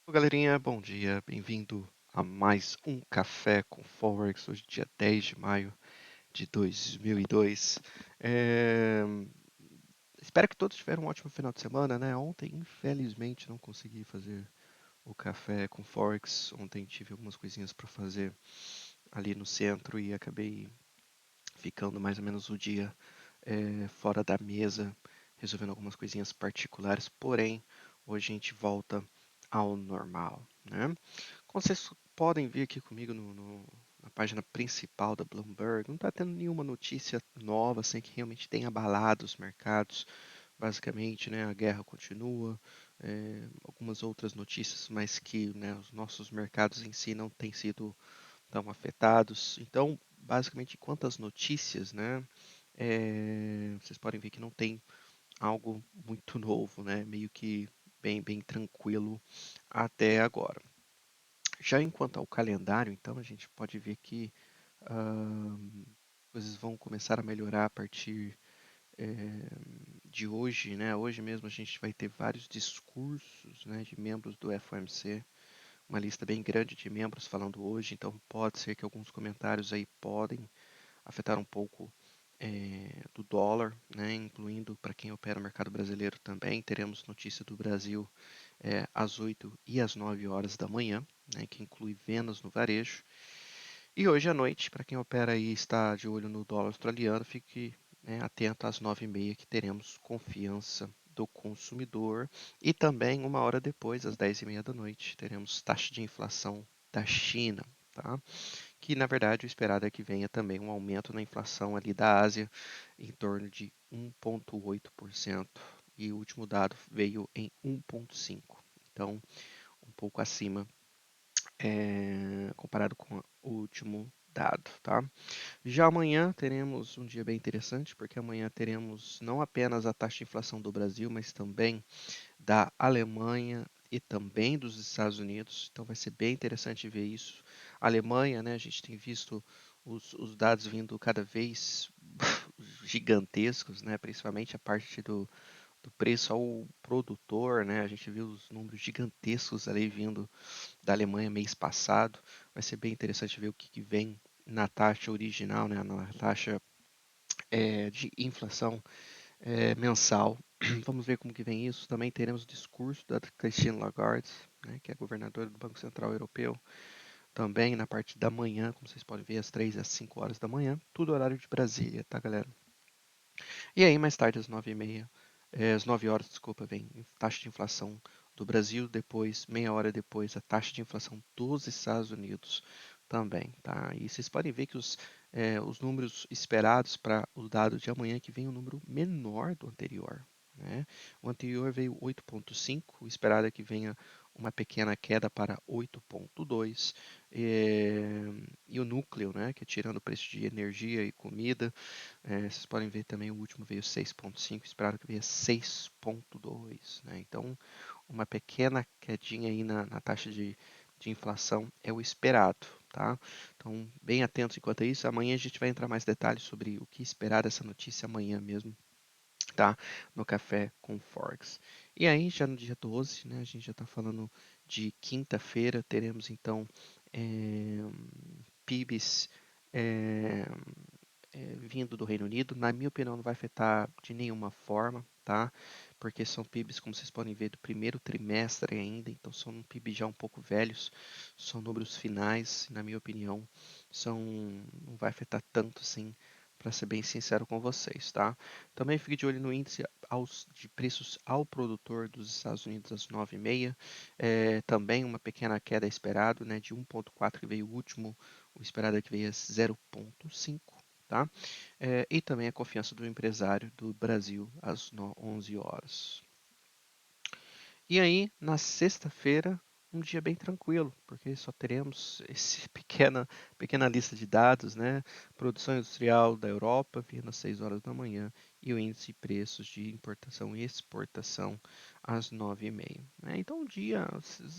Ô, galerinha, bom dia, bem-vindo a mais um Café com Forex, hoje dia 10 de maio de 2002. É, Espero que todos tiveram um ótimo final de semana, né? Ontem, infelizmente, não consegui fazer o Café com Forex. Ontem tive algumas coisinhas para fazer ali no centro e acabei ficando mais ou menos o dia fora da mesa, resolvendo algumas coisinhas particulares, porém, hoje a gente volta ao normal, né? Como vocês podem ver aqui comigo na página principal da Bloomberg, não está tendo nenhuma notícia nova, assim, que realmente tenha abalado os mercados. Basicamente, né, a guerra continua, algumas outras notícias, mas que, né, os nossos mercados em si não têm sido tão afetados. Então, basicamente, quantas notícias, né, vocês podem ver que não tem algo muito novo, né, meio que bem tranquilo até agora. Já enquanto ao calendário, então, a gente pode ver que coisas vão começar a melhorar a partir de hoje, né? Hoje mesmo a gente vai ter vários discursos, né, de membros do FOMC, uma lista bem grande de membros falando hoje, então pode ser que alguns comentários aí podem afetar um pouco do dólar, né, incluindo para quem opera no mercado brasileiro também. Teremos notícia do Brasil às 8 e às 9 horas da manhã, né, que inclui vendas no varejo. E hoje à noite, para quem opera aí e está de olho no dólar australiano, fique, né, atento às 9h30 que teremos confiança do consumidor. E também, uma hora depois, às 10h30 da noite, teremos taxa de inflação da China. Tá? Que na verdade o esperado é que venha também um aumento na inflação ali da Ásia em torno de 1,8%. E o último dado veio em 1,5%. Então, um pouco acima comparado com o último dado, tá? Já amanhã teremos um dia bem interessante, porque amanhã teremos não apenas a taxa de inflação do Brasil, mas também da Alemanha e também dos Estados Unidos. Então vai ser bem interessante ver isso. A Alemanha, né, a gente tem visto os dados vindo cada vez gigantescos, né, principalmente a parte do preço ao produtor, né? A gente viu os números gigantescos ali vindo da Alemanha mês passado. Vai ser bem interessante ver o que vem na taxa original, né, na taxa de inflação mensal. Vamos ver como que vem isso. Também teremos o discurso da Christine Lagarde, né, que é governadora do Banco Central Europeu, também na parte da manhã, como vocês podem ver, às 3 às 5 horas da manhã, tudo horário de Brasília, tá, galera? E aí, mais tarde, às 9h30, às 9 horas, desculpa, vem taxa de inflação do Brasil, depois, meia hora depois, a taxa de inflação dos Estados Unidos também, tá? E vocês podem ver que os números esperados para o dado de amanhã que vem um número menor do anterior, né? O anterior veio 8,5, o esperado é que venha uma pequena queda para 8,2, e o núcleo, né, que é tirando o preço de energia e comida, vocês podem ver também o último veio 6,5, esperado que venha 6,2, né? Então, uma pequena quedinha aí na taxa de inflação é o esperado, tá? Então, bem atentos enquanto isso. Amanhã a gente vai entrar mais detalhes sobre o que esperar dessa notícia amanhã mesmo, tá? No Café com Forex. E aí, já no dia 12, né, a gente já está falando de quinta-feira, teremos então PIBs é, vindo do Reino Unido. Na minha opinião, não vai afetar de nenhuma forma, tá? Porque são PIBs, como vocês podem ver, do primeiro trimestre ainda, então são PIBs já um pouco velhos, são números finais, na minha opinião, não vai afetar tanto assim, para ser bem sincero com vocês, tá? Também fique de olho no índice de preços ao produtor dos Estados Unidos às 9h30, também uma pequena queda esperado, né, de 1,4 que veio o último, o esperado é que veio a 0,5. Tá? E também a confiança do empresário do Brasil às 11 horas. E aí, na sexta-feira, um dia bem tranquilo, porque só teremos essa pequena lista de dados, né? Produção industrial da Europa, vindo às 6 horas da manhã, e o índice de preços de importação e exportação às 9h30. Né? Então, um dia,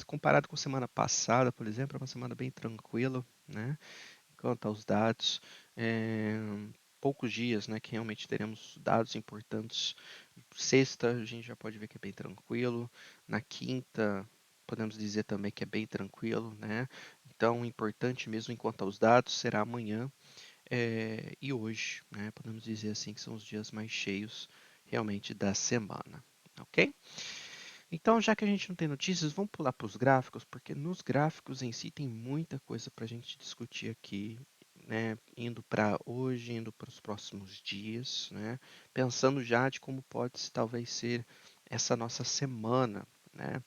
comparado com a semana passada, por exemplo, é uma semana bem tranquila, né? Quanto aos dados, é, poucos dias, né, que realmente teremos dados importantes. Sexta, a gente já pode ver que é bem tranquilo. Na quinta, podemos dizer também que é bem tranquilo, né? Então, o importante mesmo enquanto aos dados será amanhã e hoje, né? Podemos dizer assim que são os dias mais cheios realmente da semana, ok? Então, já que a gente não tem notícias, vamos pular para os gráficos, porque nos gráficos em si tem muita coisa para a gente discutir aqui, né? Indo para hoje, indo para os próximos dias, né? Pensando já de como pode talvez ser essa nossa semana, né?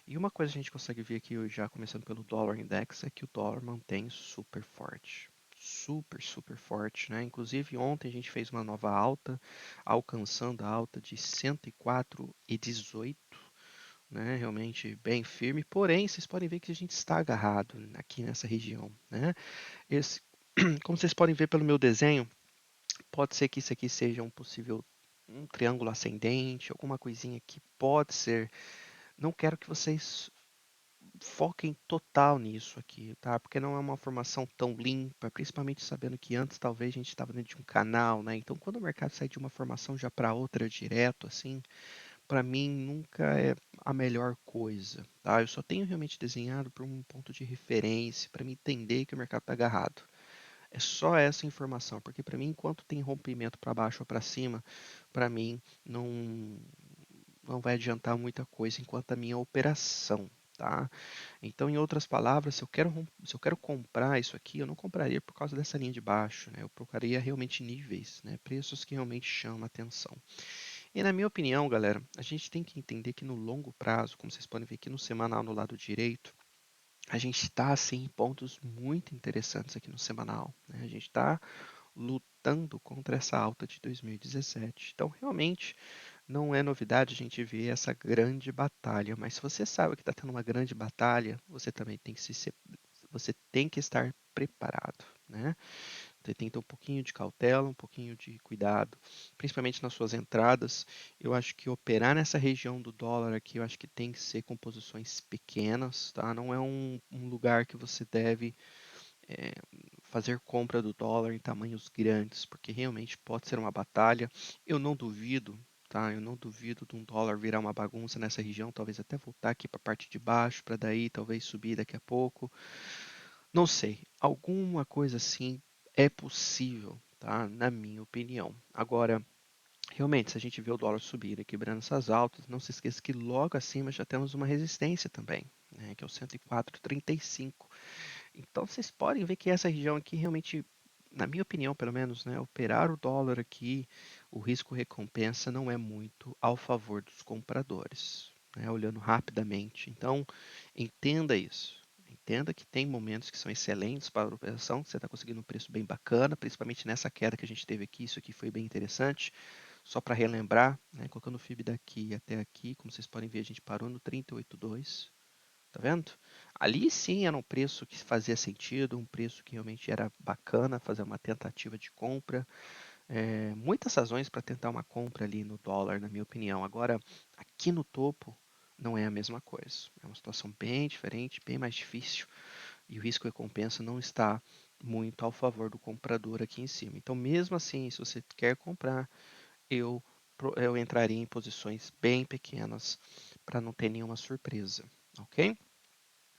E uma coisa que a gente consegue ver aqui, já começando pelo dólar index, é que o dólar mantém super forte. Super, super forte, né? Inclusive ontem a gente fez uma nova alta, alcançando a alta de 104,18, né? Realmente bem firme. Porém, vocês podem ver que a gente está agarrado aqui nessa região, né? Esse, como vocês podem ver pelo meu desenho, pode ser que isso aqui seja um possível um triângulo ascendente, alguma coisinha que pode ser. Não quero que vocês foquem total nisso aqui, tá? Porque não é uma formação tão limpa, principalmente sabendo que antes talvez a gente estava dentro de um canal, né? Então, quando o mercado sai de uma formação já para outra direto, assim, para mim nunca é a melhor coisa, tá? Eu só tenho realmente desenhado por um ponto de referência, para me entender que o mercado está agarrado. É só essa informação, porque para mim, enquanto tem rompimento para baixo ou para cima, para mim não vai adiantar muita coisa enquanto a minha operação, tá? Então, em outras palavras, se eu quero comprar isso aqui, eu não compraria por causa dessa linha de baixo, né? Eu procuraria realmente níveis, né? Preços que realmente chamam a atenção. E na minha opinião, galera, a gente tem que entender que no longo prazo, como vocês podem ver aqui no semanal no lado direito, a gente está assim em pontos muito interessantes aqui no semanal, né? A gente está lutando contra essa alta de 2017. Então, realmente, não é novidade a gente ver essa grande batalha, mas se você sabe que está tendo uma grande batalha, você também tem que você tem que estar preparado, né? Você tem que ter um pouquinho de cautela, um pouquinho de cuidado, principalmente nas suas entradas. Eu acho que operar nessa região do dólar aqui, eu acho que tem que ser com posições pequenas, tá? Não é um lugar que você deve é, fazer compra do dólar em tamanhos grandes, porque realmente pode ser uma batalha. Eu não duvido, tá? Eu não duvido de um dólar virar uma bagunça nessa região, talvez até voltar aqui para a parte de baixo, para daí talvez subir daqui a pouco. Não sei, alguma coisa assim é possível, tá? Na minha opinião. Agora, realmente, se a gente vê o dólar subir e quebrando essas altas, não se esqueça que logo acima já temos uma resistência também, né? Que é o 104,35. Então vocês podem ver que essa região aqui realmente, na minha opinião, pelo menos, né, operar o dólar aqui, o risco-recompensa não é muito ao favor dos compradores, né, olhando rapidamente. Então, entenda isso. Entenda que tem momentos que são excelentes para a operação, que você está conseguindo um preço bem bacana, principalmente nessa queda que a gente teve aqui. Isso aqui foi bem interessante. Só para relembrar, né, colocando o FIB daqui até aqui, como vocês podem ver, a gente parou no 38,2. Tá vendo? Ali sim era um preço que fazia sentido, um preço que realmente era bacana fazer uma tentativa de compra. Muitas razões para tentar uma compra ali no dólar, na minha opinião. Agora, aqui no topo, não é a mesma coisa. É uma situação bem diferente, bem mais difícil, e o risco-recompensa não está muito ao favor do comprador aqui em cima. Então, mesmo assim, se você quer comprar, eu, eu entraria em posições bem pequenas para não ter nenhuma surpresa, ok?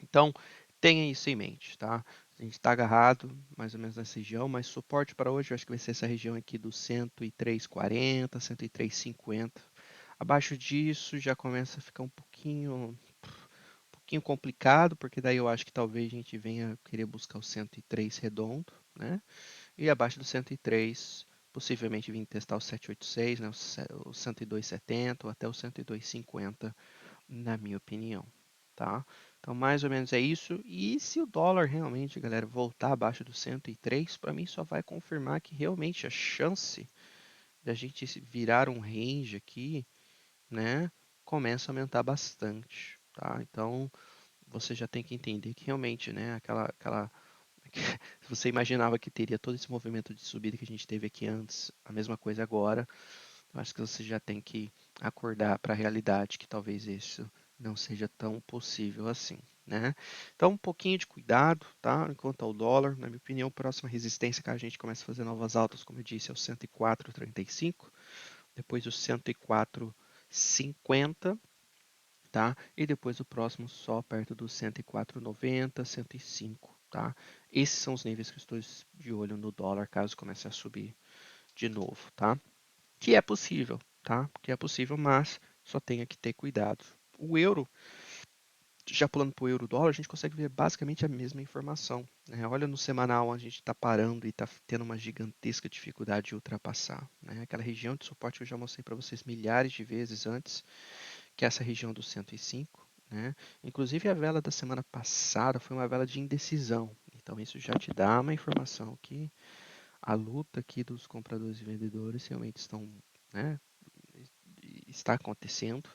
Então, tenha isso em mente, tá? A gente está agarrado mais ou menos nessa região, mas suporte para hoje eu acho que vai ser essa região aqui do 103,40, 103,50. Abaixo disso já começa a ficar um pouquinho complicado, porque daí eu acho que talvez a gente venha querer buscar o 103 redondo, né? E abaixo do 103, possivelmente vir testar o 786, né? O 102,70 ou até o 102,50 na minha opinião, tá? Então, mais ou menos é isso. E se o dólar realmente, galera, voltar abaixo do 103, para mim só vai confirmar que realmente a chance da gente virar um range aqui, né, começa a aumentar bastante, tá? Então, você já tem que entender que realmente, né, se você imaginava que teria todo esse movimento de subida que a gente teve aqui antes, a mesma coisa agora, eu acho que você já tem que acordar para a realidade que talvez isso não seja tão possível assim, né? Então, um pouquinho de cuidado, tá? Enquanto ao dólar, na minha opinião, a próxima resistência que a gente começa a fazer novas altas, como eu disse, é o 104,35, depois o 104,50. tá? E depois o próximo só perto dos 104,90, 105, tá? Esses são os níveis que eu estou de olho no dólar caso comece a subir de novo, tá? Que é possível, tá? Que é possível, mas só tenha que ter cuidado. O euro, já pulando para o euro dólar, a gente consegue ver basicamente a mesma informação, né? Olha no semanal, a gente está parando e está tendo uma gigantesca dificuldade de ultrapassar, né? Aquela região de suporte que eu já mostrei para vocês milhares de vezes antes, que é essa região dos 105, né? Inclusive a vela da semana passada foi uma vela de indecisão, então isso já te dá uma informação que a luta aqui dos compradores e vendedores realmente estão, né, está acontecendo.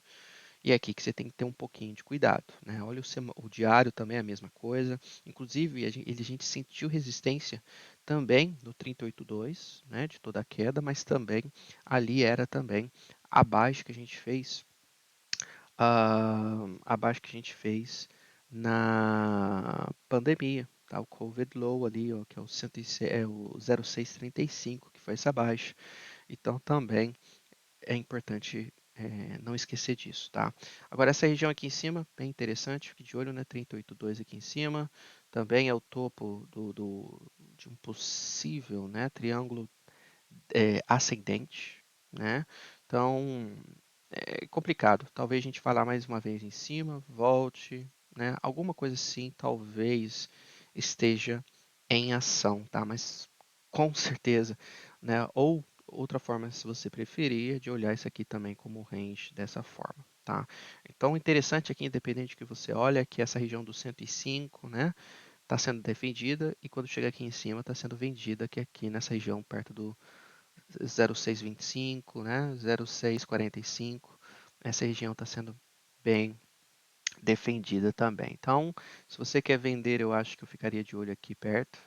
E é aqui que você tem que ter um pouquinho de cuidado, né? Olha o diário também é a mesma coisa. Inclusive, a gente sentiu resistência também no 38,2, né? De toda a queda, mas também ali era também abaixo que a gente fez, abaixo que a gente fez na pandemia, tá? O COVID low ali, ó, que é o, 106, é o 0,635, que foi essa baixa. Então também é importante não esquecer disso, tá? Agora essa região aqui em cima, bem interessante, fique de olho, né? 38,2 aqui em cima, também é o topo de um possível, né, triângulo ascendente, né? Então é complicado. Talvez a gente vá lá mais uma vez em cima, volte, né? Alguma coisa assim, talvez esteja em ação, tá? Mas com certeza, né? Ou outra forma, se você preferir, é de olhar isso aqui também como range dessa forma, tá? Então, o interessante aqui, independente do que você olha, é que essa região do 105, né? Está sendo defendida e quando chega aqui em cima está sendo vendida, que é aqui nessa região perto do 0,625, né? 0,645. Essa região está sendo bem defendida também. Então, se você quer vender, eu acho que eu ficaria de olho aqui perto.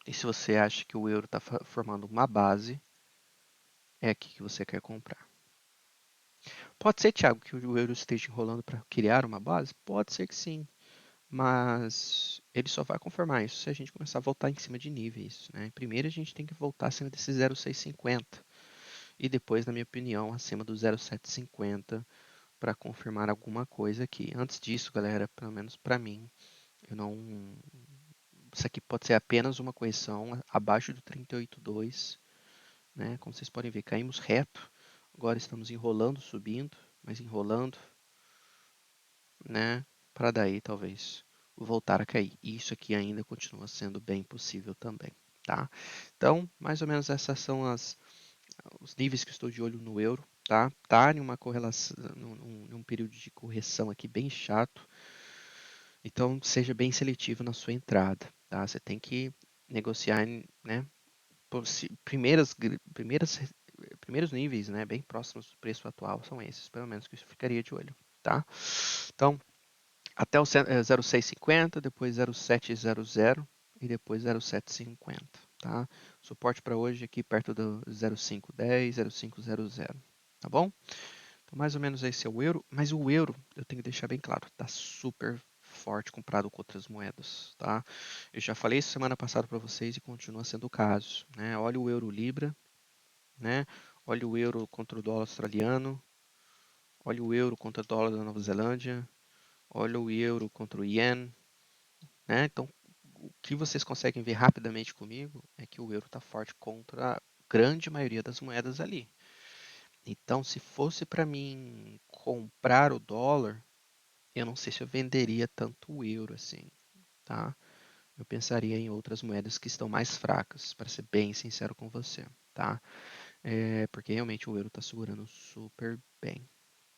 E se você acha que o euro está formando uma base, é aqui que você quer comprar. Pode ser, Thiago, que o euro esteja enrolando para criar uma base? Pode ser que sim. Mas ele só vai confirmar isso se a gente começar a voltar em cima de níveis, né? Primeiro a gente tem que voltar acima desse 0,650 e depois, na minha opinião, acima do 0,750 para confirmar alguma coisa aqui. Antes disso, galera, pelo menos para mim, eu não. Isso aqui pode ser apenas uma correção abaixo do 38,2, né? Como vocês podem ver, caímos reto. Agora estamos enrolando, subindo, mas enrolando, né? Para daí talvez voltar a cair. E isso aqui ainda continua sendo bem possível também, tá? Então, mais ou menos essas são os níveis que estou de olho no euro, tá? Tá em uma correlação, num período de correção aqui bem chato. Então, seja bem seletivo na sua entrada, tá? Você tem que negociar, né? Primeiros níveis, né? Bem próximos do preço atual são esses, pelo menos que eu ficaria de olho, tá? Então, até o 0,650, depois 0,700 e depois 0,750, tá? Suporte para hoje aqui perto do 0,510, 0,500, tá bom? Então, mais ou menos esse é o euro, mas o euro, eu tenho que deixar bem claro, tá super forte comparado com outras moedas, tá? Eu já falei isso semana passada para vocês e continua sendo o caso, né? Olha o euro libra, né? Olha o euro contra o dólar australiano, olha o euro contra o dólar da Nova Zelândia, olha o euro contra o ien, né? Então, o que vocês conseguem ver rapidamente comigo é que o euro está forte contra a grande maioria das moedas ali. Então, se fosse para mim comprar o dólar, eu não sei se eu venderia tanto o euro assim, tá? Eu pensaria em outras moedas que estão mais fracas, para ser bem sincero com você, tá? Porque realmente o euro está segurando super bem,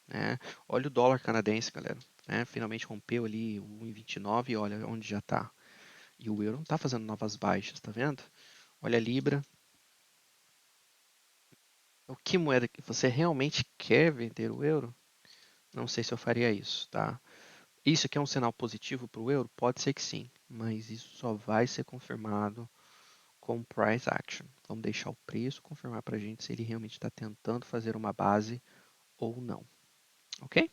né? Olha o dólar canadense, galera, né? Finalmente rompeu ali o 1,29 e olha onde já está. E o euro não está fazendo novas baixas, tá vendo? Olha a Libra. O que moeda que você realmente quer vender o euro? Não sei se eu faria isso, tá? Isso aqui é um sinal positivo para o euro? Pode ser que sim, mas isso só vai ser confirmado com price action. Vamos deixar o preço confirmar para a gente se ele realmente está tentando fazer uma base ou não, ok?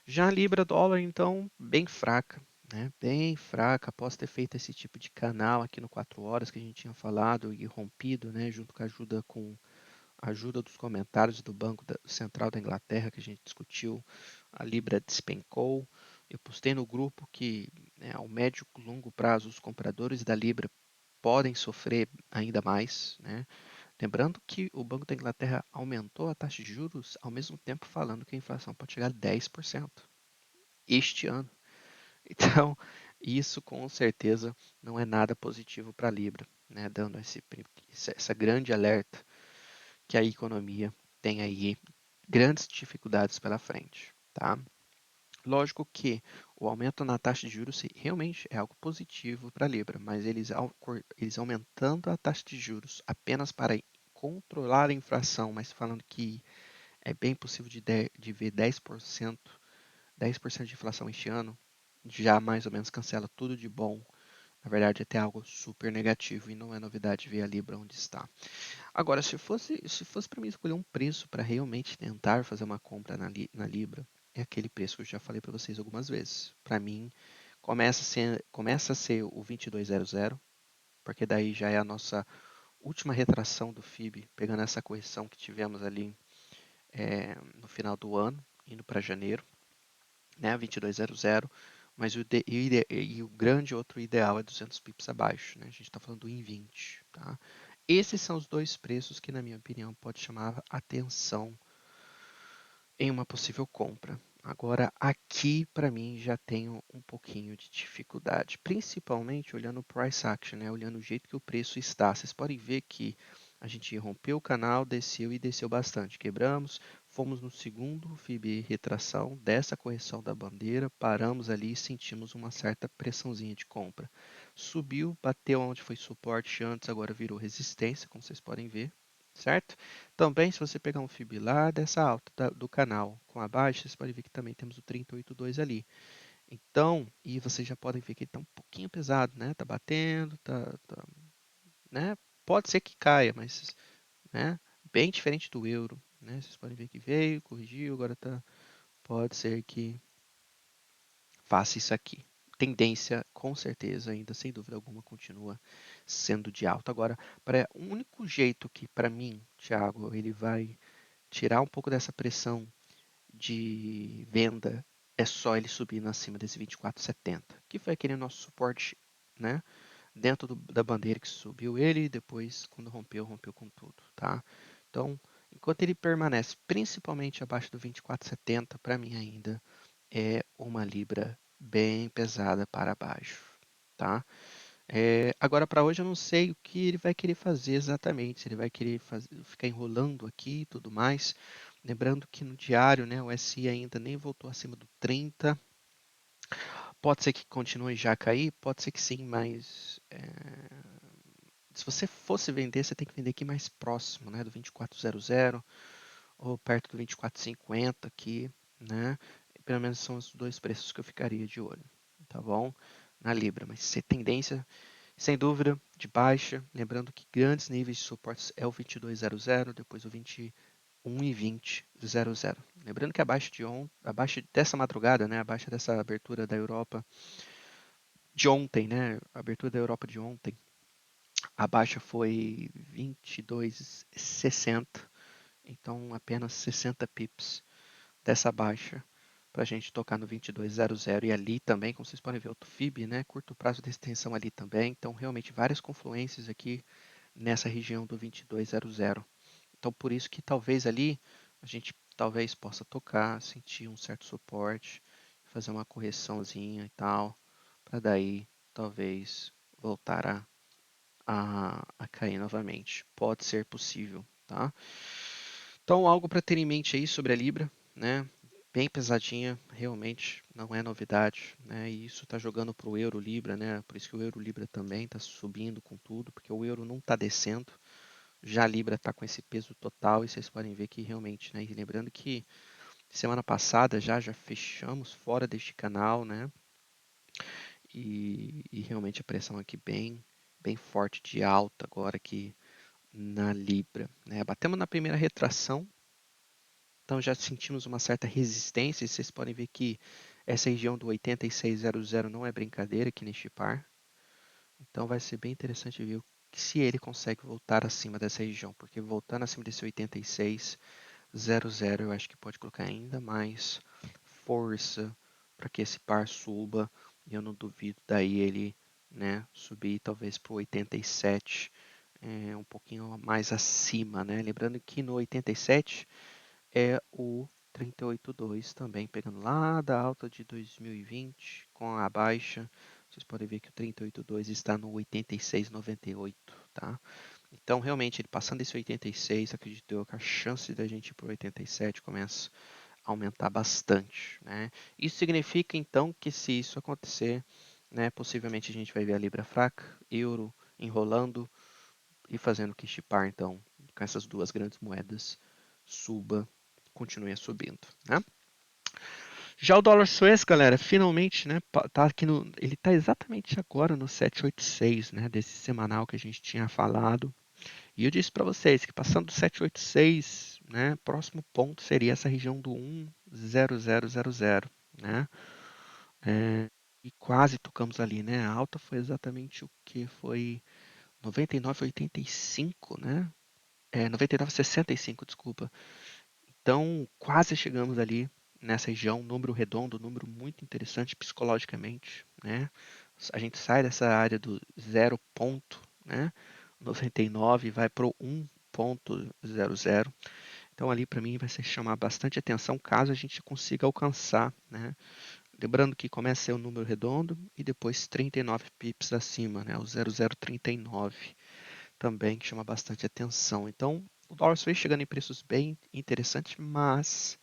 Já a libra dólar, então, bem fraca, né? Bem fraca, após ter feito esse tipo de canal aqui no 4 horas que a gente tinha falado e rompido, né? Junto com a ajuda com a ajuda dos comentários do Central da Inglaterra que a gente discutiu, a Libra despencou. Eu postei no grupo que, né, ao médio e longo prazo os compradores da Libra podem sofrer ainda mais, né? Lembrando que o Banco da Inglaterra aumentou a taxa de juros ao mesmo tempo falando que a inflação pode chegar a 10% este ano. Então, isso com certeza não é nada positivo para a Libra, né? Dando essa grande alerta que a economia tem aí grandes dificuldades pela frente, tá? Lógico que o aumento na taxa de juros realmente é algo positivo para a Libra, mas eles aumentando a taxa de juros apenas para controlar a inflação, mas falando que é bem possível de ver 10% de inflação este ano, já mais ou menos cancela tudo de bom. Na verdade, é até algo super negativo e não é novidade ver a Libra onde está. Agora, se fosse para mim escolher um preço para realmente tentar fazer uma compra na Libra, é aquele preço que eu já falei para vocês algumas vezes. Para mim, começa a ser o 2200, porque daí já é a nossa última retração do FIB, pegando essa correção que tivemos ali no final do ano, indo para janeiro, né, 2200, mas o grande outro ideal é 200 pips abaixo, né? A gente está falando do IN20, tá? Esses são os dois preços que, na minha opinião, pode chamar atenção em uma possível compra. Agora, aqui para mim já tenho um pouquinho de dificuldade, principalmente olhando o price action, né? Olhando o jeito que o preço está. Vocês podem ver que a gente rompeu o canal, desceu e desceu bastante. Quebramos, fomos no segundo FIB retração dessa correção da bandeira, paramos ali e sentimos uma certa pressãozinha de compra. Subiu, bateu onde foi suporte antes, agora virou resistência, como vocês podem ver, certo? Também, se você pegar um fib lá dessa alta do canal com a baixa, vocês podem ver que também temos o 38.2 ali. Então, e vocês já podem ver que ele está um pouquinho pesado, né? Tá batendo, né? Pode ser que caia, mas, né? Bem diferente do euro, né? Vocês podem ver que veio, corrigiu, agora tá. Pode ser que faça isso aqui. Tendência, com certeza, ainda sem dúvida alguma, continua sendo de alta. Agora, o único jeito que, para mim, Thiago, ele vai tirar um pouco dessa pressão de venda é só ele subindo acima desse 24,70, que foi aquele nosso suporte, né? Dentro da bandeira que subiu ele e depois, quando rompeu, rompeu com tudo, tá? Então, enquanto ele permanece principalmente abaixo do 24,70, para mim ainda é uma libra bem pesada para baixo, tá? Agora, para hoje, eu não sei o que ele vai querer fazer exatamente. Se ele vai querer ficar enrolando aqui e tudo mais. Lembrando que no diário, né, o SI ainda nem voltou acima do 30. Pode ser que continue já a cair, pode ser que sim, mas se você fosse vender, você tem que vender aqui mais próximo, né, do 2400 ou perto do 24,50 aqui, né? Pelo menos são os dois preços que eu ficaria de olho, tá bom? Na Libra, mas se tendência sem dúvida, de baixa, lembrando que grandes níveis de suportes é o 2200, depois o 21,2000. Lembrando que abaixo dessa madrugada, né, abaixo dessa abertura da Europa de ontem, né, a abertura da Europa de ontem, a baixa foi 22,60, então apenas 60 pips dessa baixa para a gente tocar no 2200 e ali também, como vocês podem ver, outro FIB, né, curto prazo de extensão ali também, então realmente várias confluências aqui nessa região do 2200. Então por isso que talvez ali a gente talvez possa tocar, sentir um certo suporte, fazer uma correçãozinha e tal, para daí talvez voltar a cair novamente. Pode ser possível, tá? Então algo para ter em mente aí sobre a Libra, né? Bem pesadinha, realmente não é novidade, né? E isso está jogando para o euro Libra, né? Por isso que o euro Libra também está subindo com tudo, porque o euro não está descendo. Já a Libra está com esse peso total e vocês podem ver que realmente, né? E lembrando que semana passada já fechamos fora deste canal, né? E realmente a pressão aqui bem forte de alta agora aqui na Libra, né? Batemos na primeira retração, então já sentimos uma certa resistência. E vocês podem ver que essa região do 8600 não é brincadeira aqui neste par. Então vai ser bem interessante ver o se ele consegue voltar acima dessa região, porque voltando acima desse 86,00 eu acho que pode colocar ainda mais força para que esse par suba. E eu não duvido daí ele, né, subir talvez para o 87, um pouquinho mais acima, né? Lembrando que no 87 é o 38,2 também, pegando lá da alta de 2020 com a baixa. Vocês podem ver que o 38,2 está no 86,98, tá? Então, realmente, ele passando esse 86, acredito eu que a chance da gente ir para o 87 começa a aumentar bastante, né? Isso significa, então, que se isso acontecer, né, possivelmente a gente vai ver a libra fraca, euro enrolando e fazendo que este par, então, com essas duas grandes moedas, suba, continue subindo, né? Já o dólar sueco, galera, finalmente, né, tá aqui no, ele tá exatamente agora no 786, né, desse semanal que a gente tinha falado. E eu disse para vocês que passando do 786, né, próximo ponto seria essa região do 10000, né? E quase tocamos ali, né? A alta foi exatamente o que foi 99,85, né? 99,65, desculpa. Então, quase chegamos ali nessa região, número redondo, número muito interessante psicologicamente, né? A gente sai dessa área do 0 ponto, né? 99 e vai para o 1,00. Então ali para mim vai ser chamar bastante atenção caso a gente consiga alcançar, né? Lembrando que começa a ser um número redondo e depois 39 pips acima, né? O 0039 também que chama bastante atenção. Então o dólar foi chegando em preços bem interessantes, mas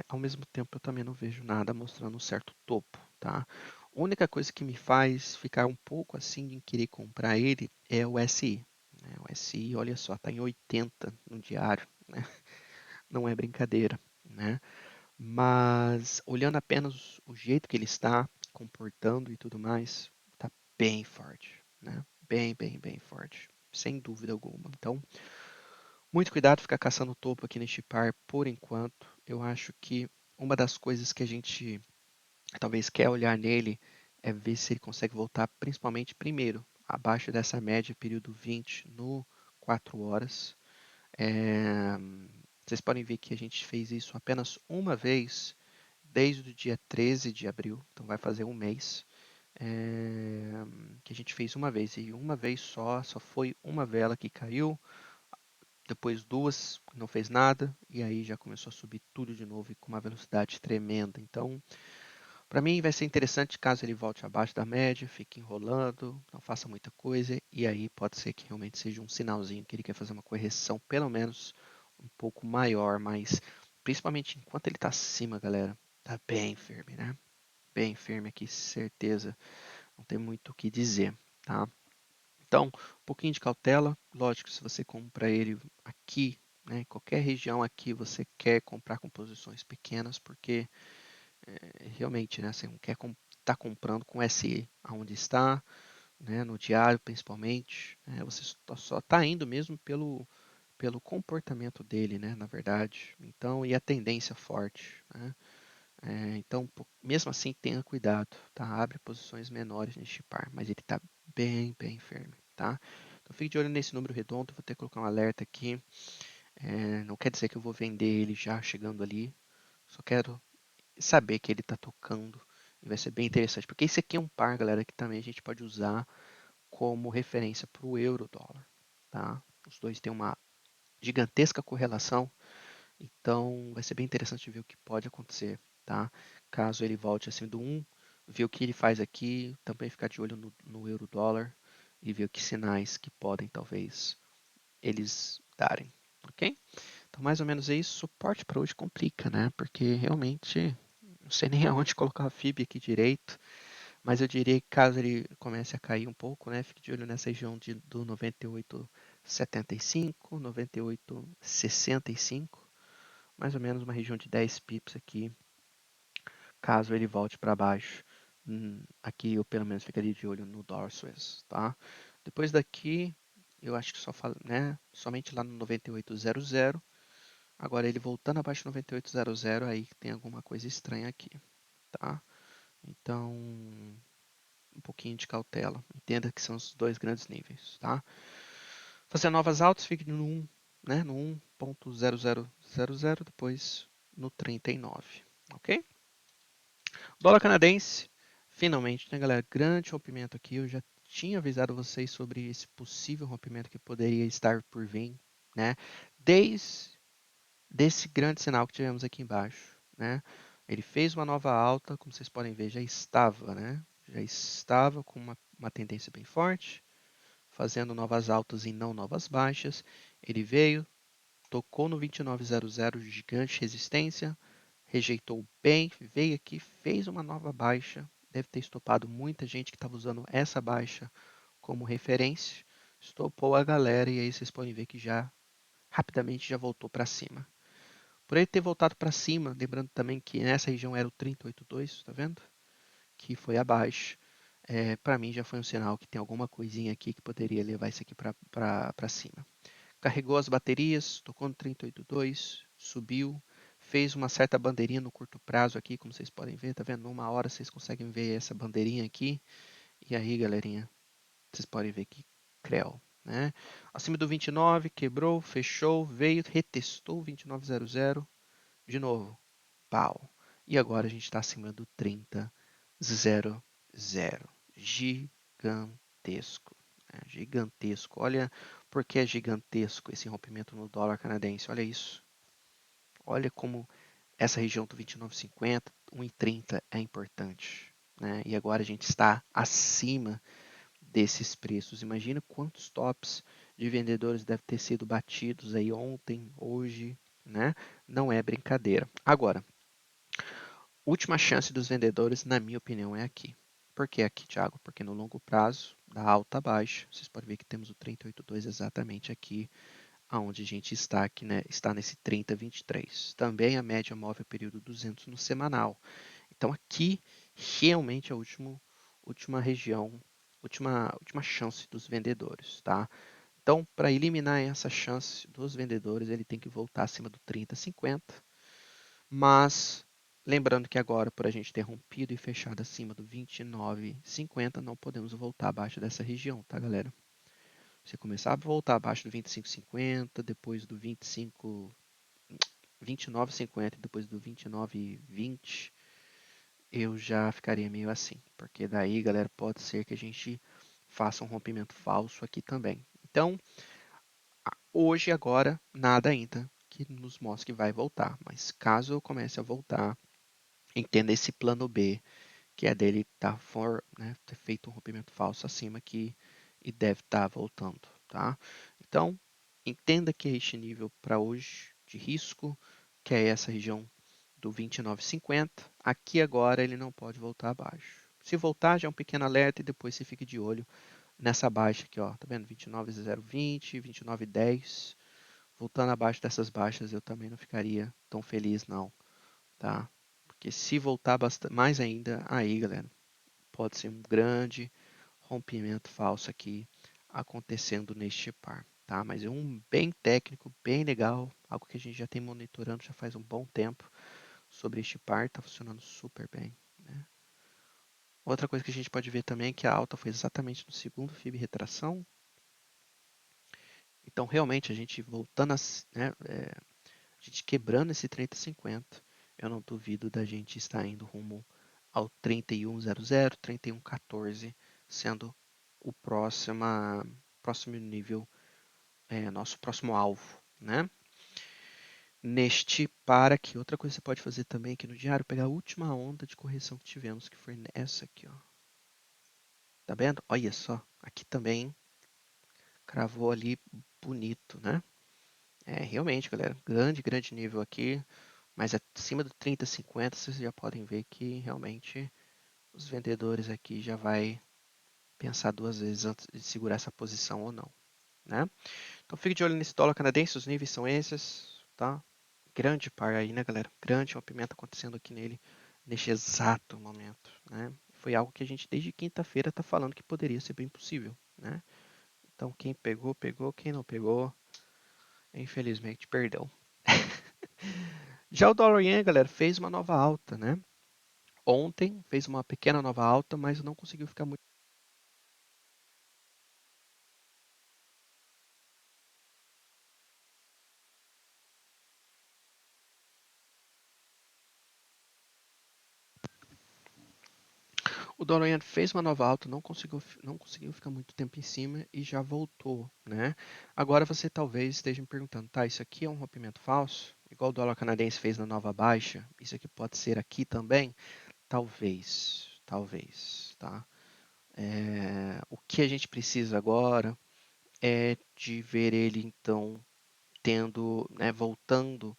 ao mesmo tempo eu também não vejo nada mostrando um certo topo, tá? A única coisa que me faz ficar um pouco assim em querer comprar ele é o SI, né? O SI, olha só, está em 80 no diário, né? Não é brincadeira, né? Mas olhando apenas o jeito que ele está comportando e tudo mais, está bem forte, né? Bem, bem, bem forte, sem dúvida alguma. Então, muito cuidado ficar caçando topo aqui neste par por enquanto. Eu acho que uma das coisas que a gente talvez quer olhar nele é ver se ele consegue voltar, principalmente primeiro, abaixo dessa média período 20 no 4 horas. É, Vocês podem ver que a gente fez isso apenas uma vez desde o dia 13 de abril, então vai fazer um mês. Que a gente fez uma vez e uma vez só foi uma vela que caiu, depois duas, não fez nada, e aí já começou a subir tudo de novo e com uma velocidade tremenda. Então, para mim vai ser interessante caso ele volte abaixo da média, fique enrolando, não faça muita coisa, e aí pode ser que realmente seja um sinalzinho que ele quer fazer uma correção, pelo menos um pouco maior, mas principalmente enquanto ele está acima, galera, tá bem firme, né? Bem firme aqui, certeza. Não tem muito o que dizer, tá? Então, um pouquinho de cautela. Lógico, se você compra ele aqui, né, em qualquer região aqui, você quer comprar com posições pequenas, porque realmente, né, você não quer estar comprando com SE aonde está, né, no diário principalmente. Você só está indo mesmo pelo comportamento dele, né, na verdade. Então, e a tendência forte, né? Então, mesmo assim, tenha cuidado, tá? Abre posições menores neste par, mas ele está bem, bem firme, tá? Então, fique de olho nesse número redondo, vou ter que colocar um alerta aqui. Não quer dizer que eu vou vender ele já chegando ali, só quero saber que ele está tocando e vai ser bem interessante, porque esse aqui é um par, galera, que também a gente pode usar como referência para o euro-dólar, tá? Os dois têm uma gigantesca correlação, então vai ser bem interessante ver o que pode acontecer, tá? Caso ele volte acima do 1, ver o que ele faz aqui, também ficar de olho no euro-dólar e ver que sinais que podem talvez eles darem, ok? Então mais ou menos é isso. Suporte para hoje complica, né? Porque realmente não sei nem aonde colocar a FIB aqui direito, mas eu diria que caso ele comece a cair um pouco, né? Fique de olho nessa região do 98,75, 98,65, mais ou menos uma região de 10 pips aqui, caso ele volte para baixo. Aqui eu pelo menos ficaria de olho no dólar suíço, tá? Depois daqui, eu acho que só fala, né? Somente lá no 98,00. Agora ele voltando abaixo de 98,00, aí tem alguma coisa estranha aqui, tá? Então, um pouquinho de cautela. Entenda que são os dois grandes níveis, tá? Fazer novas altas, fique no 1, né? No 1.0000, depois no 39, ok? Dólar canadense, finalmente, né, galera? Grande rompimento aqui. Eu já tinha avisado vocês sobre esse possível rompimento que poderia estar por vir, né? Desde esse grande sinal que tivemos aqui embaixo, né? Ele fez uma nova alta, como vocês podem ver, já estava, né? Já estava com uma tendência bem forte, fazendo novas altas e não novas baixas. Ele veio, tocou no 2900, gigante resistência, rejeitou bem, veio aqui, fez uma nova baixa, deve ter estopado muita gente que estava usando essa baixa como referência, estopou a galera e aí vocês podem ver que já rapidamente já voltou para cima. Por ele ter voltado para cima, lembrando também que nessa região era o 3082, tá vendo? Que foi abaixo. Para mim já foi um sinal que tem alguma coisinha aqui que poderia levar isso aqui para cima. Carregou as baterias, tocou no 3082, subiu, fez uma certa bandeirinha no curto prazo aqui, como vocês podem ver, tá vendo? Numa hora vocês conseguem ver essa bandeirinha aqui. E aí, galerinha, vocês podem ver que creu, né? Acima do 29, quebrou, fechou, veio, retestou o 2900, de novo, pau. E agora a gente está acima do 3000. Gigantesco. Né? Gigantesco. Olha por que é gigantesco esse rompimento no dólar canadense. Olha isso. Olha como essa região do 29,50, 1,30 é importante. Né? E agora a gente está acima desses preços. Imagina quantos tops de vendedores devem ter sido batidos aí ontem, hoje. Né? Não é brincadeira. Agora, última chance dos vendedores, na minha opinião, é aqui. Por que aqui, Thiago? Porque no longo prazo, da alta a baixa, vocês podem ver que temos o 3082 exatamente aqui, aonde a gente está aqui, né? Está nesse 3023. Também a média móvel período 200 no semanal. Então aqui realmente é a última região, última chance dos vendedores, tá? Então, para eliminar essa chance dos vendedores, ele tem que voltar acima do 30,50. Mas, lembrando que agora, por a gente ter rompido e fechado acima do 29,50, não podemos voltar abaixo dessa região, tá, galera? Se começar a voltar abaixo do 25,50, depois do 29,50 e depois do 29,20, eu já ficaria meio assim, porque daí, galera, pode ser que a gente faça um rompimento falso aqui também. Então, hoje, agora, nada ainda que nos mostre que vai voltar, mas caso eu comece a voltar, entenda esse plano B, que é dele né, ter feito um rompimento falso acima aqui e deve estar voltando, tá? Então, entenda que é este nível para hoje de risco, que é essa região do 29,50. Aqui agora ele não pode voltar abaixo. Se voltar, já é um pequeno alerta e depois você fica de olho nessa baixa aqui, ó, tá vendo? 29,020, 29,10. Voltando abaixo dessas baixas, eu também não ficaria tão feliz, não, tá? Porque se voltar mais ainda, aí, galera, pode ser um grande rompimento falso aqui acontecendo neste par, tá? Mas é um bem técnico, bem legal, algo que a gente já tem monitorando já faz um bom tempo sobre este par, tá funcionando super bem, né? Outra coisa que a gente pode ver também é que a alta foi exatamente no segundo FIB retração. Então, realmente, a gente voltando, né, a gente quebrando esse 30,50, eu não duvido da gente estar indo rumo ao 31,00, 31,14, sendo o próximo nível, nosso próximo alvo, né? Neste par aqui, outra coisa que você pode fazer também aqui no diário, pegar a última onda de correção que tivemos, que foi essa aqui, ó. Tá vendo? Olha só, aqui também cravou ali bonito, né? Realmente, galera, grande nível aqui, mas acima do 30,50 vocês já podem ver que realmente os vendedores aqui já vai pensar duas vezes antes de segurar essa posição ou não, né? Então fique de olho nesse dólar canadense, os níveis são esses, tá? Grande par aí, né, galera? Grande rompimento acontecendo aqui nele neste exato momento, né? Foi algo que a gente desde quinta-feira está falando que poderia ser bem possível, né? Então quem pegou, pegou, quem não pegou, infelizmente perdeu. Já o dólar yen, galera, fez uma nova alta, né? Ontem fez uma pequena nova alta, mas não conseguiu ficar muito O Dorian fez uma nova alta, não conseguiu ficar muito tempo em cima e já voltou, né? Agora você talvez esteja me perguntando, tá, isso aqui é um rompimento falso? Igual o dólar canadense fez na nova baixa? Isso aqui pode ser aqui também? Talvez, tá? O que a gente precisa agora é de ver ele então tendo, né, voltando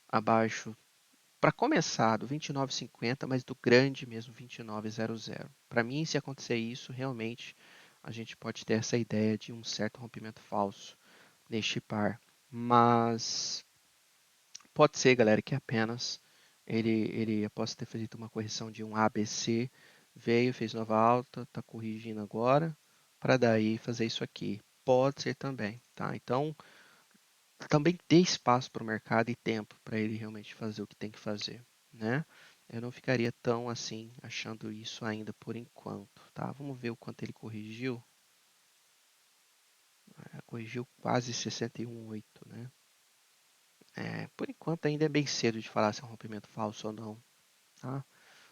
abaixo para começar do 29,50, mas do grande mesmo 29,00. Para mim, se acontecer isso, realmente a gente pode ter essa ideia de um certo rompimento falso neste par. Mas pode ser, galera, que apenas ele após ter feito uma correção de um ABC, veio, fez nova alta, está corrigindo agora, para daí fazer isso aqui. Pode ser também, tá? Então, também dê espaço para o mercado e tempo para ele realmente fazer o que tem que fazer, né? Eu não ficaria tão assim achando isso ainda por enquanto, tá? Vamos ver o quanto ele corrigiu. Corrigiu quase 61,8, né? Por enquanto ainda é bem cedo de falar se é um rompimento falso ou não, tá?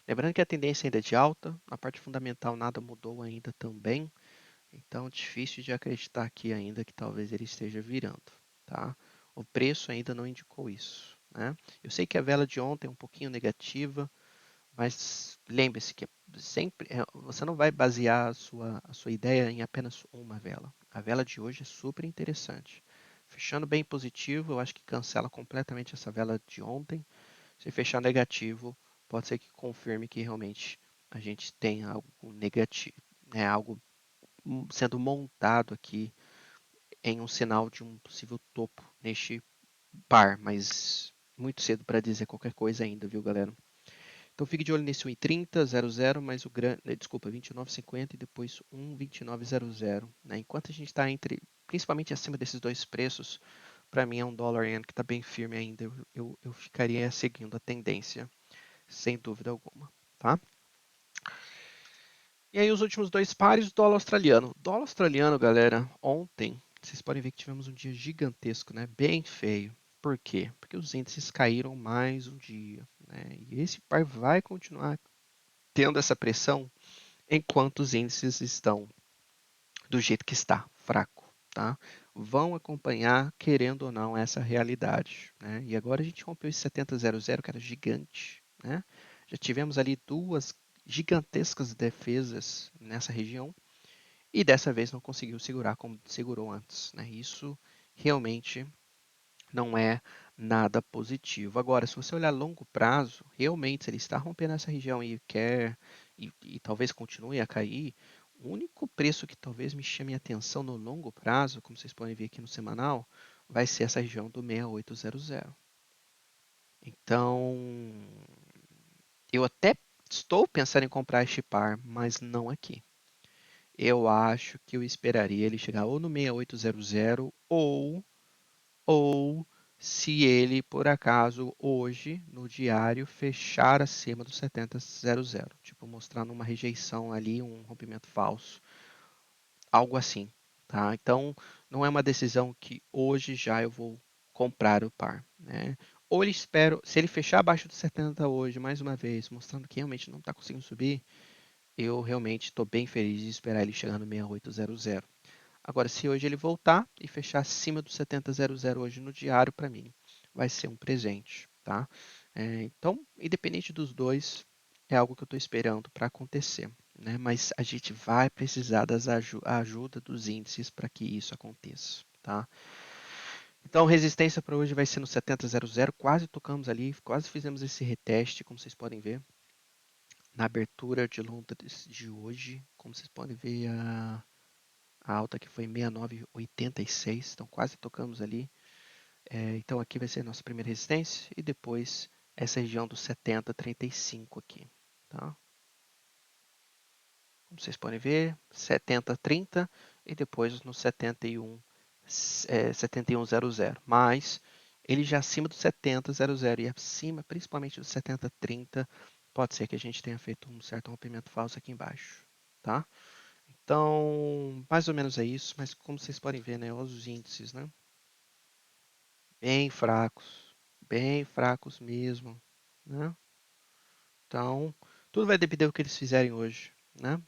Lembrando que a tendência ainda é de alta, na parte fundamental nada mudou ainda também, então difícil de acreditar aqui ainda que talvez ele esteja virando, tá? O preço ainda não indicou isso, né? Eu sei que a vela de ontem é um pouquinho negativa, mas lembre-se que sempre você não vai basear a sua ideia em apenas uma vela. A vela de hoje é super interessante. Fechando bem positivo, eu acho que cancela completamente essa vela de ontem. Se fechar negativo, pode ser que confirme que realmente a gente tem algo negativo, né, algo sendo montado aqui em um sinal de um possível topo neste par, mas muito cedo para dizer qualquer coisa ainda, viu, galera? Então fique de olho nesse 1,30, 00, mais o grande, desculpa, 29,50 e depois 1,2900, né? Enquanto a gente está principalmente acima desses dois preços, para mim é um dólar yen que está bem firme ainda. Eu ficaria seguindo a tendência, sem dúvida alguma, tá? E aí os últimos dois pares, dólar australiano. Dólar australiano, galera, ontem, vocês podem ver que tivemos um dia gigantesco, né? Bem feio. Por quê? Porque os índices caíram mais um dia, né? E esse par vai continuar tendo essa pressão enquanto os índices estão do jeito que está, fraco, tá? Vão acompanhar, querendo ou não, essa realidade, né? E agora a gente rompeu esse 70,00, que era gigante, né? Já tivemos ali duas gigantescas defesas nessa região e dessa vez não conseguiu segurar como segurou antes, né? Isso realmente não é nada positivo. Agora, se você olhar a longo prazo, realmente, se ele está rompendo essa região e quer, e talvez continue a cair, o único preço que talvez me chame a atenção no longo prazo, como vocês podem ver aqui no semanal, vai ser essa região do 6800. Então, eu até estou pensando em comprar este par, mas não aqui. Eu acho que eu esperaria ele chegar ou no 6800 ou se ele, por acaso, hoje, no diário, fechar acima do 70,00, tipo, mostrando uma rejeição ali, um rompimento falso, algo assim, tá? Então, não é uma decisão que hoje já eu vou comprar o par, né? Ou ele espero, se ele fechar abaixo do 70 hoje, mais uma vez, mostrando que realmente não está conseguindo subir, eu realmente estou bem feliz de esperar ele chegar no 6800. Agora, se hoje ele voltar e fechar acima do 70,00 hoje no diário, para mim, vai ser um presente, tá? Então, independente dos dois, é algo que eu estou esperando para acontecer, né? Mas a gente vai precisar da ajuda dos índices para que isso aconteça, tá? Então, resistência para hoje vai ser no 70,00, quase tocamos ali, quase fizemos esse reteste, como vocês podem ver, na abertura de Londres de hoje, como vocês podem ver, a alta que foi 69,86, então quase tocamos ali. Então aqui vai ser a nossa primeira resistência e depois essa região dos 70,35 aqui, tá? Como vocês podem ver, 70,30 e depois no 71,00. Mas ele já acima do 70,00 e acima principalmente do 70,30, pode ser que a gente tenha feito um certo rompimento falso aqui embaixo, tá? Então, mais ou menos é isso, mas como vocês podem ver, né, os índices, né, bem fracos mesmo, né? Então, tudo vai depender do que eles fizerem hoje, né?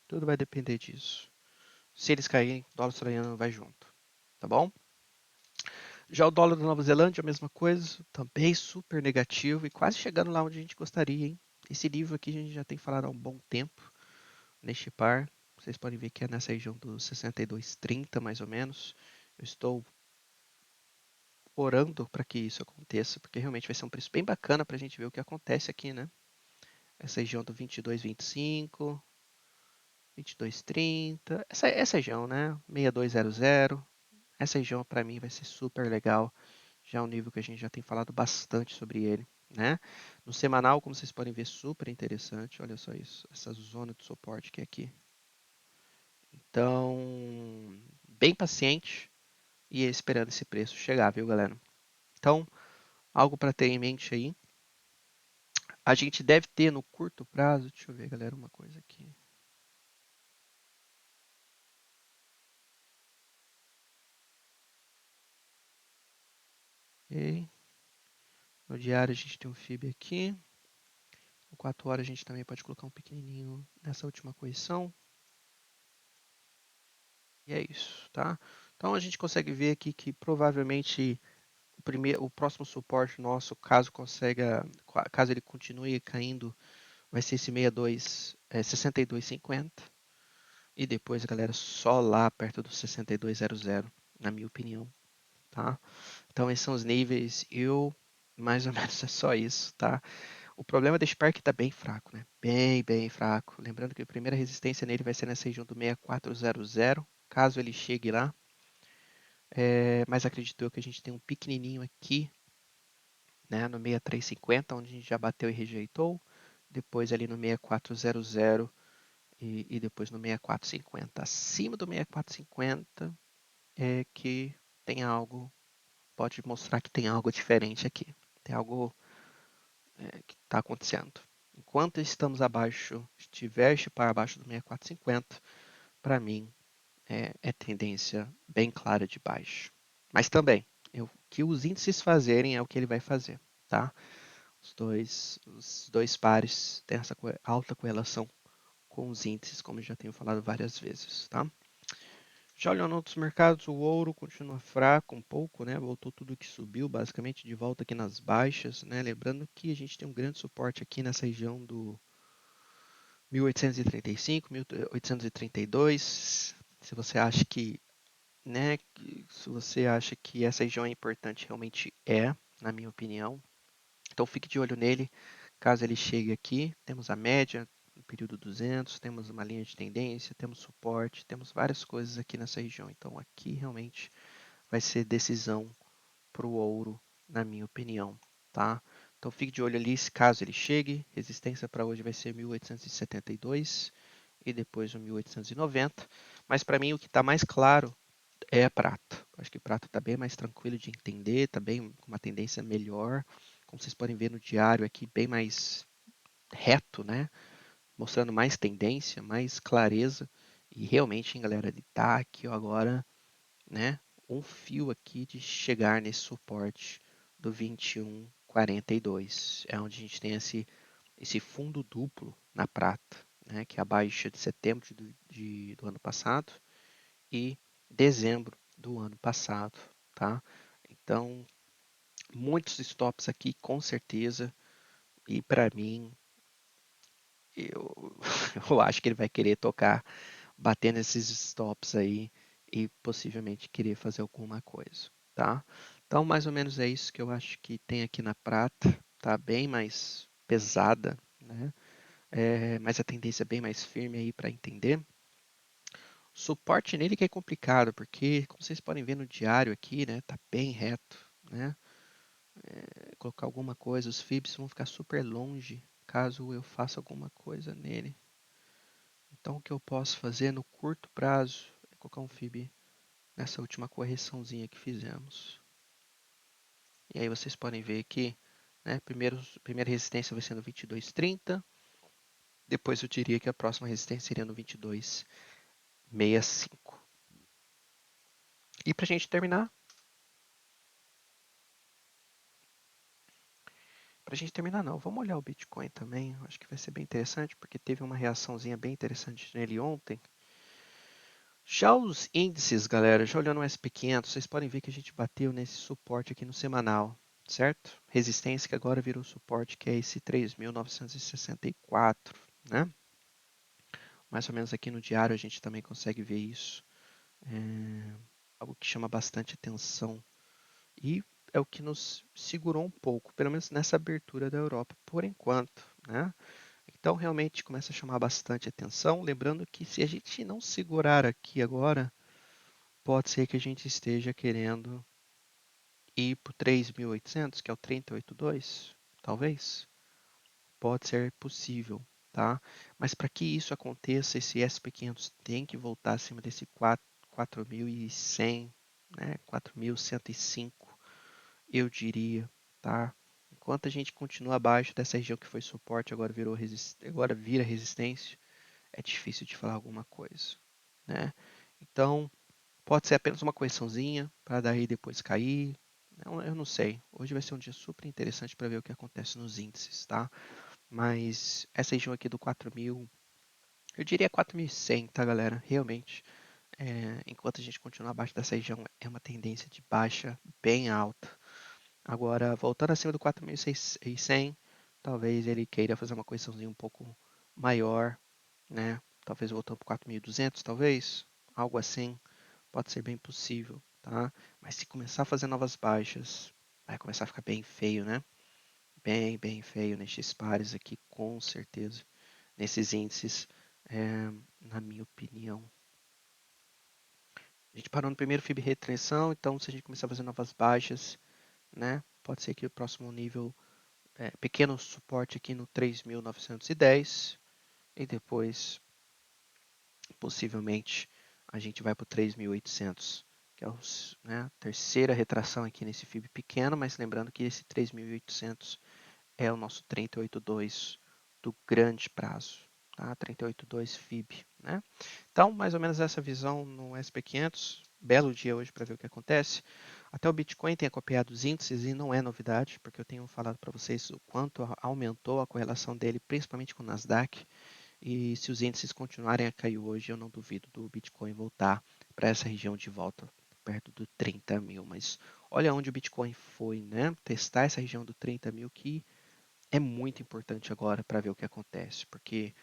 Tudo vai depender disso. Se eles caírem, o dólar australiano vai junto, tá bom? Já o dólar da Nova Zelândia, a mesma coisa, também super negativo e quase chegando lá onde a gente gostaria, hein? Esse livro aqui a gente já tem falado há um bom tempo, neste par. Vocês podem ver que é nessa região dos 62,30 mais ou menos. Eu estou orando para que isso aconteça, porque realmente vai ser um preço bem bacana para a gente ver o que acontece aqui, né? Essa região do 22,25, 22,30, essa região, né? 6200. Essa região para mim vai ser super legal. Já é um nível que a gente já tem falado bastante sobre ele, né? No semanal, como vocês podem ver, super interessante. Olha só isso, essa zona de suporte que é aqui. Então, bem paciente e esperando esse preço chegar, viu, galera? Então, algo para ter em mente aí. A gente deve ter no curto prazo, deixa eu ver, galera, uma coisa aqui. Ok. No diário a gente tem um FIB aqui. No 4 horas a gente também pode colocar um pequenininho nessa última correção. E é isso, tá? Então a gente consegue ver aqui que provavelmente o próximo suporte nosso, caso ele continue caindo, vai ser esse 62,50. E depois, galera, só lá perto do 62,00, na minha opinião, tá? Então esses são os níveis, mais ou menos é só isso, tá? O problema desse parque tá bem fraco, né? Bem fraco. Lembrando que a primeira resistência nele vai ser nessa região do 6400, caso ele chegue lá. Mas acredito eu que a gente tem um pequenininho aqui, né, no 6350, onde a gente já bateu e rejeitou. Depois ali no 6400 e depois no 6450. Acima do 6450 é que tem algo, pode mostrar que tem algo diferente aqui. Tem algo que está acontecendo. Enquanto estamos abaixo, estiver para abaixo do 6450, para mim é tendência bem clara de baixo. Mas também, o que os índices fazerem é o que ele vai fazer, tá? Os dois pares têm essa alta correlação com os índices, como eu já tenho falado várias vezes, tá? Já olhando outros mercados, o ouro continua fraco um pouco, né? Voltou tudo que subiu, basicamente de volta aqui nas baixas, né? Lembrando que a gente tem um grande suporte aqui nessa região do 1835, 1832. Se você acha que, né, se você acha que essa região é importante, realmente é, na minha opinião. Então fique de olho nele, caso ele chegue aqui. Temos a média no período 200, temos uma linha de tendência, temos suporte, temos várias coisas aqui nessa região. Então aqui realmente vai ser decisão para o ouro, na minha opinião, tá? Então fique de olho ali, caso ele chegue. Resistência para hoje vai ser 1872 e depois o 1890. Mas para mim o que está mais claro é a prata. Acho que prata está bem mais tranquilo de entender, está bem com uma tendência melhor. Como vocês podem ver no diário aqui, bem mais reto, né? Mostrando mais tendência, mais clareza. E realmente, hein, galera, ele tá aqui ó, agora, né? Um fio aqui de chegar nesse suporte do 21,42. É onde a gente tem esse fundo duplo na prata, né? Que é a baixa de setembro do ano passado e dezembro do ano passado, tá? Então, muitos stops aqui, com certeza. E para mim, eu, eu acho que ele vai querer tocar, bater nesses stops aí e possivelmente querer fazer alguma coisa, tá? Então, mais ou menos é isso que eu acho que tem aqui na prata, tá bem mais pesada, né? Mas a tendência é bem mais firme aí para entender. Suporte nele que é complicado, porque como vocês podem ver no diário aqui, né, tá bem reto, né? Colocar alguma coisa, os fibs vão ficar super longe caso eu faça alguma coisa nele. Então o que eu posso fazer no curto prazo é colocar um fib nessa última correçãozinha que fizemos. E aí vocês podem ver aqui, né, primeira resistência vai ser no 22,30, depois eu diria que a próxima resistência seria no 22,65. E para a gente terminar, para a gente terminar não, vamos olhar o Bitcoin também, acho que vai ser bem interessante, porque teve uma reaçãozinha bem interessante nele ontem. Já os índices, galera, já olhando o SP500, vocês podem ver que a gente bateu nesse suporte aqui no semanal, certo? Resistência que agora virou suporte, que é esse 3.964, né? Mais ou menos aqui no diário a gente também consegue ver isso. É algo que chama bastante atenção e é o que nos segurou um pouco, pelo menos nessa abertura da Europa, por enquanto, né? Então realmente começa a chamar bastante atenção, lembrando que se a gente não segurar aqui agora, pode ser que a gente esteja querendo ir para o 3.800, que é o 3082, talvez. Pode ser possível, tá? Mas para que isso aconteça, esse SP500 tem que voltar acima desse 4.100, né? 4.105, eu diria, tá? Enquanto a gente continua abaixo dessa região que foi suporte, agora vira resistência, é difícil de falar alguma coisa, né? Então, pode ser apenas uma correçãozinha para daí depois cair. Eu não sei. Hoje vai ser um dia super interessante para ver o que acontece nos índices, tá? Mas essa região aqui do 4.000, eu diria 4.100, tá, galera? Realmente, enquanto a gente continuar abaixo dessa região, é uma tendência de baixa bem alta. Agora, voltando acima do 4.100, talvez ele queira fazer uma correçãozinha um pouco maior, né? Talvez voltando para 4.200, talvez, algo assim. Pode ser bem possível, tá? Mas se começar a fazer novas baixas, vai começar a ficar bem feio, né? Bem, bem feio nesses pares aqui, com certeza. Nesses índices, na minha opinião. A gente parou no primeiro FIB retenção, então se a gente começar a fazer novas baixas, né? Pode ser que o próximo nível, pequeno suporte aqui no 3.910 e depois, possivelmente, a gente vai para o 3.800, que é a terceira retração aqui nesse FIB pequeno, mas lembrando que esse 3.800 é o nosso 382 do grande prazo, tá? 382 FIB, né? Então, mais ou menos essa visão no SP500. Belo dia hoje para ver o que acontece. Até o Bitcoin tem copiado os índices e não é novidade, porque eu tenho falado para vocês o quanto aumentou a correlação dele, principalmente com o Nasdaq. E se os índices continuarem a cair hoje, eu não duvido do Bitcoin voltar para essa região de volta, perto do 30 mil. Mas olha onde o Bitcoin foi, né? Testar essa região do 30 mil que é muito importante agora para ver o que acontece, porque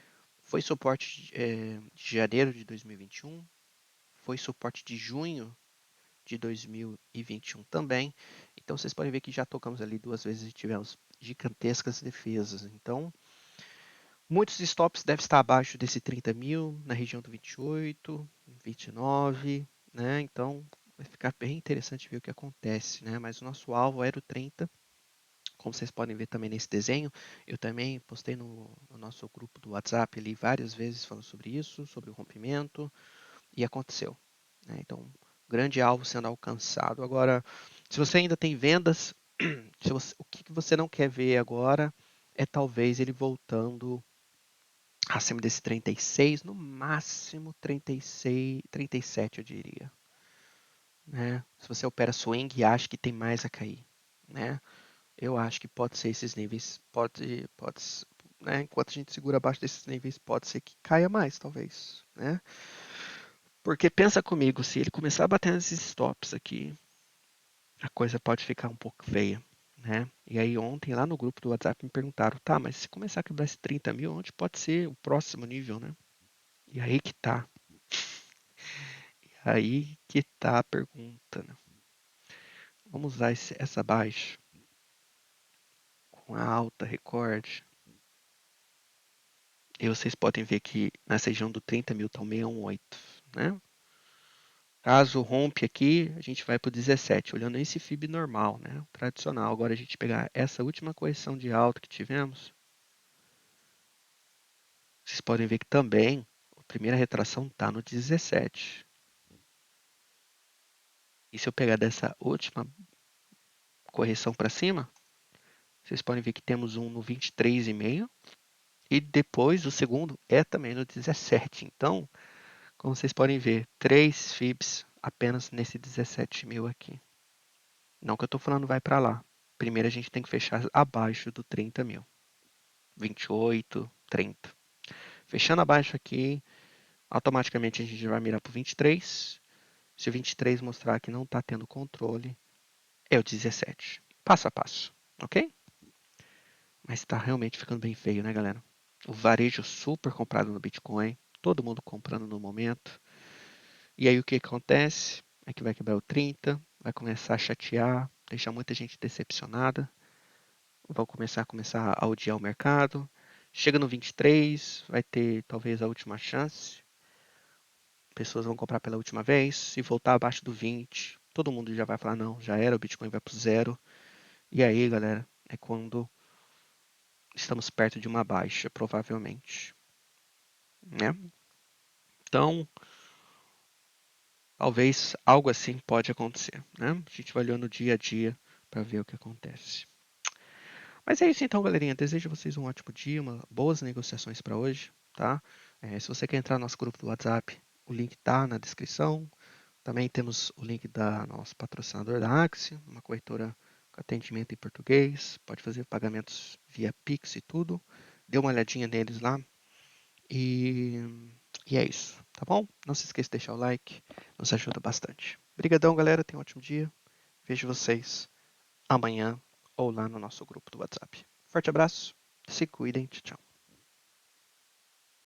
foi suporte de janeiro de 2021, foi suporte de junho de 2021 também. Então vocês podem ver que já tocamos ali duas vezes e tivemos gigantescas defesas. Então, muitos stops devem estar abaixo desse 30 mil, na região do 28, 29, né? Então vai ficar bem interessante ver o que acontece, né? Mas o nosso alvo era o 30. Como vocês podem ver também nesse desenho, eu também postei no nosso grupo do WhatsApp ali várias vezes falando sobre isso, sobre o rompimento, e aconteceu, né? Então, grande alvo sendo alcançado. Agora, se você ainda tem vendas, o que você não quer ver agora é talvez ele voltando acima desse 36, no máximo 36, 37, eu diria, né? Se você opera swing e acha que tem mais a cair, né? Eu acho que pode ser esses níveis, né? Enquanto a gente segura abaixo desses níveis, pode ser que caia mais, talvez, né? Porque pensa comigo, se ele começar a bater nesses stops aqui, a coisa pode ficar um pouco feia, né? E aí ontem lá no grupo do WhatsApp me perguntaram, tá, mas se começar a quebrar esse 30 mil, onde pode ser o próximo nível, né? E aí que tá. E aí que tá a pergunta, né? Vamos usar essa baixa com a alta recorde. E vocês podem ver que nessa região do 30 mil está o 618, né? Caso rompe aqui, a gente vai para o 17, olhando esse FIB normal, né? Tradicional. Agora a gente pegar essa última correção de alta que tivemos, vocês podem ver que também a primeira retração está no 17. E se eu pegar dessa última correção para cima, vocês podem ver que temos um no 23,5 e depois o segundo é também no 17. Então, como vocês podem ver, 3 FIBs apenas nesse 17 mil aqui. Não que eu estou falando vai para lá, primeiro a gente tem que fechar abaixo do 30 mil. 28, 30. Fechando abaixo aqui, automaticamente a gente vai mirar para o 23. Se o 23 mostrar que não está tendo controle, é o 17. Passo a passo, ok? Mas está realmente ficando bem feio, né, galera? O varejo super comprado no Bitcoin, todo mundo comprando no momento. E aí o que acontece? É que vai quebrar o 30, vai começar a chatear, deixar muita gente decepcionada, vão começar a odiar o mercado. Chega no 23, vai ter talvez a última chance. Pessoas vão comprar pela última vez. Se voltar abaixo do 20, todo mundo já vai falar: não, já era, o Bitcoin vai pro zero. E aí, galera, é quando estamos perto de uma baixa, provavelmente. Né? Então, talvez algo assim pode acontecer. Né? A gente vai olhando dia a dia para ver o que acontece. Mas é isso então, galerinha. Desejo a vocês um ótimo dia, boas negociações para hoje, tá? Se você quer entrar no nosso grupo do WhatsApp, o link tá na descrição. Também temos o link da nosso patrocinador da Axie, uma corretora com atendimento em português. Pode fazer pagamentos via Pix e tudo. Dê uma olhadinha neles lá. E, e é isso, tá bom? Não se esqueça de deixar o like, nos ajuda bastante. Obrigadão, galera. Tenham um ótimo dia. Vejo vocês amanhã ou lá no nosso grupo do WhatsApp. Forte abraço, se cuidem, tchau.